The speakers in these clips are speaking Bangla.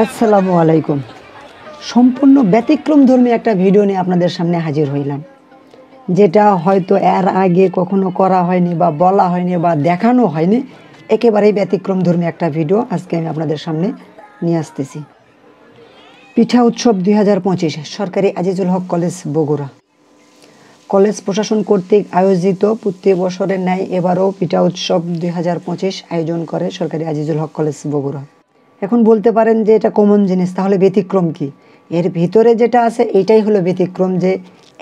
আসসালামু আলাইকুম। সম্পূর্ণ ব্যতিক্রম ধর্মী একটা ভিডিও নিয়ে আপনাদের সামনে হাজির হইলাম, যেটা হয়তো এর আগে কখনো করা হয়নি বা বলা হয়নি বা দেখানো হয়নি। একেবারেই ব্যতিক্রম ধর্মী একটা ভিডিও আজকে আমি আপনাদের সামনে নিয়ে আসতেছি। পিঠা উৎসব 2025 সরকারি আজিজুল হক কলেজ বগুড়া। কলেজ প্রশাসন কর্তৃক আয়োজিত প্রতি বছরের ন্যায় এবারও পিঠা উৎসব 2025 আয়োজন করে সরকারি আজিজুল হক কলেজ বগুড়া। এখন বলতে পারেন যে এটা কমন জিনিস, তাহলে ব্যতিক্রম কি? এর ভিতরে যেটা আছে এইটাই হলো ব্যতিক্রম, যে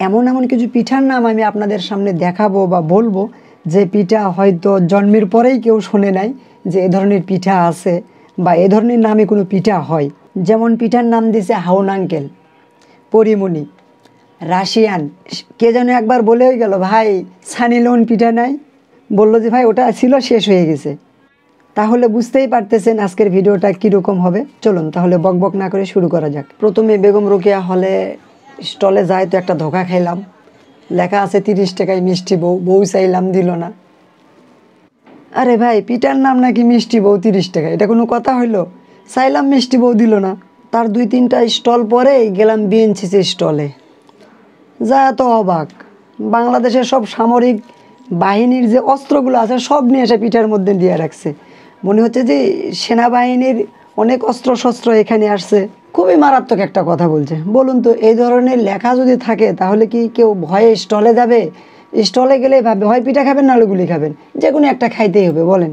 এমন এমন কিছু পিঠার নাম আমি আপনাদের সামনে দেখাবো বা বলবো যে পিঠা হয়তো জন্মের পরেই কেউ শোনে নাই যে এ ধরনের পিঠা আছে বা এ ধরনের নামে কোনো পিঠা হয়। যেমন পিঠার নাম দিয়েছে হাউন আঙ্কেল, পরিমণি, রাশিয়ান। কে যেন একবার বলেই গেল, ভাই সানিলোন পিঠা নাই? বললো যে ভাই ওটা ছিল, শেষ হয়ে গেছে। তাহলে বুঝতেই পারতেছেন আজকের ভিডিওটা কীরকম হবে। চলুন তাহলে বকবক না করে শুরু করা যাক। প্রথমে বেগম রোকেয়া হলে স্টলে যায় তো একটা ধোকা খাইলাম, লেখা আছে 30 টাকায় মিষ্টি বউ। বউ চাইলাম, দিল না। আরে ভাই, পিঠার নাম নাকি মিষ্টি বউ, 30 টাকা, এটা কোনো কথা হইলো? চাইলাম মিষ্টি বউ, দিল না। তার 2-3টা স্টল পরে গেলাম বিএনসিসি স্টলে, যা তো অবাক। বাংলাদেশের সব সামরিক বাহিনীর যে অস্ত্রগুলো আছে সব নিয়ে এসে পিঠার মধ্যে দিয়ে রাখছে। মনে হচ্ছে যে সেনাবাহিনীর অনেক অস্ত্রশস্ত্র এখানে আসছে। খুবই মারাত্মক একটা কথা বলছে। বলুন তো, এই ধরনের লেখা যদি থাকে তাহলে কি কেউ ভয়ে স্টলে যাবে? স্টলে গেলেই ভাবে হয় পিঠা খাবেন না আলুগুলি খাবেন, যে কোনো একটা খাইতেই হবে। বলেন,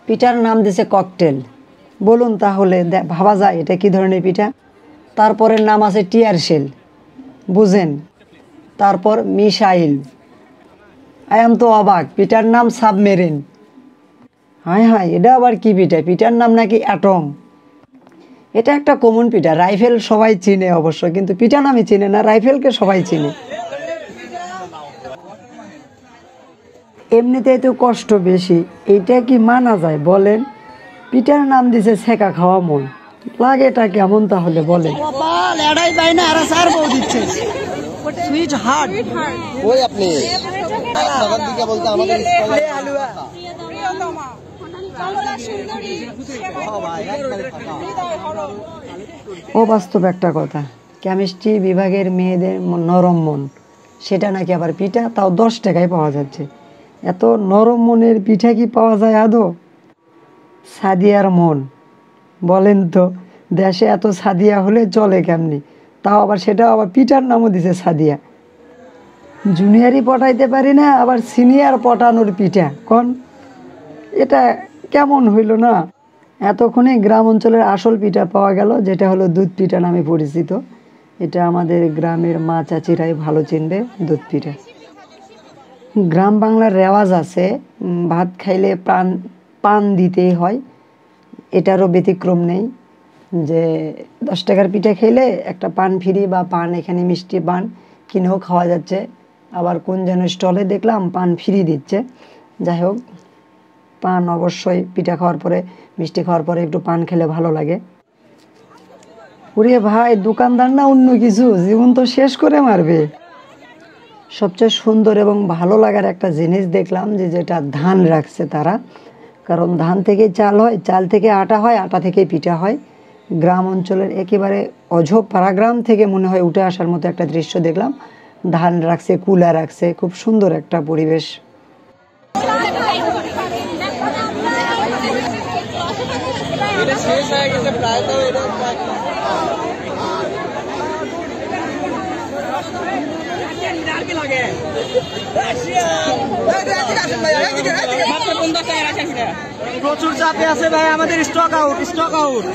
পিঠার নাম দিছে ককটেল। বলুন তাহলে ভাবা যায় এটা কি ধরনের পিঠা? তারপরের নাম আছে টিয়ার শেল, বুঝেন। তারপর মিসাইল। আয়াম তো অবাক, পিঠার নাম সাবমেরিন। হায় হায়, এটা আবার কি পিঠা? পিঠার নাম নাকি অ্যাটম। এটা একটা কমন পিঠা, রাইফেল সবাই চিনে অবশ্য, কিন্তু পিঠা নামই চিনে না, রাইফেলকে সবাই চিনে। এমনিতেই তো কষ্ট বেশি, এইটা কি মানা যায় বলেন? পিঠার নাম দিছে ছেঁকা খাওয়া মন, লাগেটা কেমন তাহলে বলেন? অবাস্তব একটা কথা, কেমিস্ট্রি বিভাগের মেয়েদের নরম মন, সেটা নাকি আবার পিঠা, তাও 10 টাকায় পাওয়া যাচ্ছে। এত নরম মনের পিঠা কি পাওয়া যায় আদৌ? সাদিয়ার মন, বলেন তো, দেশে এত সাদিয়া হলে চলে কেমনি? তাও আবার সেটাও আবার পিঠার নামও দিছে সাদিয়া। জুনিয়রই পটাইতে পারি না, আবার সিনিয়র পটানোর পিঠা কোন? এটা কেমন হইল না? এতক্ষণে গ্রাম অঞ্চলের আসল পিঠা পাওয়া গেল, যেটা হলো দুধ পিঠা নামে পরিচিত। এটা আমাদের গ্রামের মা চাচিরাই ভালো চিনবে, দুধ পিঠা। গ্রাম বাংলার রেওয়াজ আছে, ভাত খাইলে পান দিতেই হয়। এটারও ব্যতিক্রম নেই, যে 10 টাকার পিঠা খেলে একটা পান ফ্রি, বা পান এখানে মিষ্টি পান কিনেও খাওয়া যাচ্ছে। আবার কোন যেন স্টলে দেখলাম পান ফ্রি দিচ্ছে। যাই হোক, পান অবশ্যই পিঠা খাওয়ার পরে, মিষ্টি খাওয়ার পরে একটু পান খেলে ভালো লাগে। ওরে ভাই, দোকানদার না অন্য কিছু, জীবন তো শেষ করে মারবে। সবচেয়ে সুন্দর এবং ভালো লাগার একটা জিনিস দেখলাম, যে যেটা ধান রাখছে তারা, কারণ ধান থেকে চাল হয়, চাল থেকে আটা হয়, আটা থেকে পিঠা হয়। গ্রাম অঞ্চলের একেবারে অঝপাড়া গ্রাম থেকে মনে হয় উঠে আসার মতো একটা দৃশ্য দেখলাম। ধান রাখছে, কুলা রাখছে, খুব সুন্দর একটা পরিবেশ। প্রচুর চাপে আছে ভাই, আমাদের স্টক আউট।